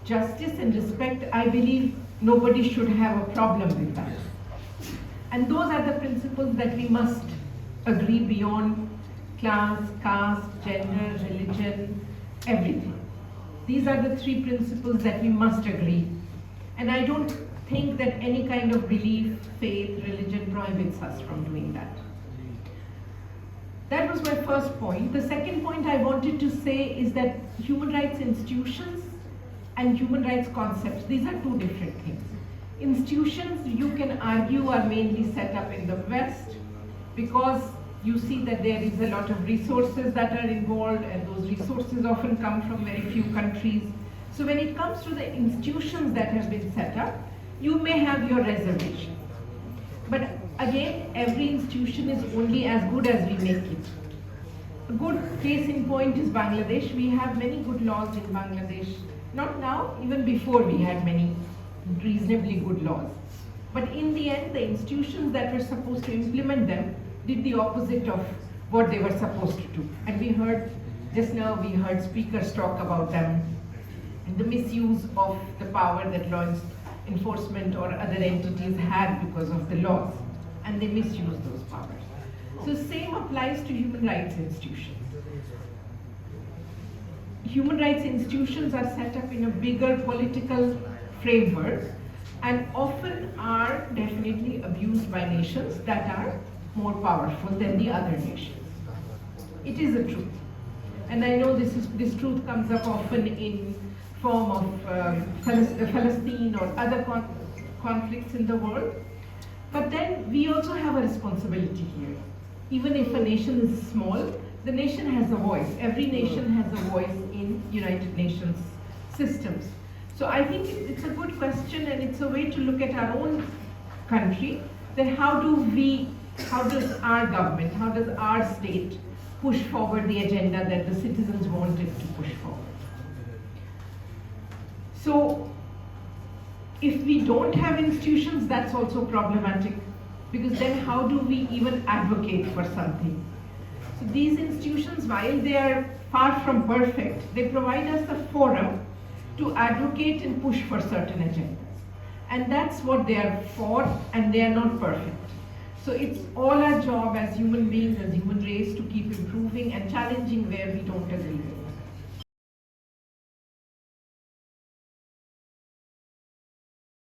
justice and respect, I believe nobody should have a problem with that. And those are the principles that we must agree beyond class, caste, gender, religion, everything. These are the three principles that we must agree. And I don't think that any kind of belief, faith, religion prohibits us from doing that. That was my first point. The second point I wanted to say is that human rights institutions and human rights concepts, these are two different things. Institutions, you can argue, are mainly set up in the West because you see that there is a lot of resources that are involved, and those resources often come from very few countries. So when it comes to the institutions that have been set up, you may have your reservations. But again, every institution is only as good as we make it. A good case in point is Bangladesh. We have many good laws in Bangladesh. Not now, even before we had many reasonably good laws. But in the end, the institutions that were supposed to implement them did the opposite of what they were supposed to do. And we heard, just now we heard speakers talk about them and the misuse of the power that law enforcement or other entities had because of the laws, and they misuse those powers. So same applies to human rights institutions. Human rights institutions are set up in a bigger political framework and often are definitely abused by nations that are more powerful than the other nations. It is a truth. And I know this truth comes up often in form of Palestine or other conflicts in the world. But then we also have a responsibility here. Even if a nation is small, the nation has a voice. Every nation has a voice in United Nations systems. So I think it's a good question, and it's a way to look at our own country, that how does our government, how does our state push forward the agenda that the citizens wanted to push forward. So if we don't have institutions, that's also problematic, because then how do we even advocate for something? So these institutions, while they are far from perfect, they provide us a forum to advocate and push for certain agendas. And that's what they are for, and they are not perfect. So it's all our job as human beings, as human race, to keep improving and challenging where we don't agree with.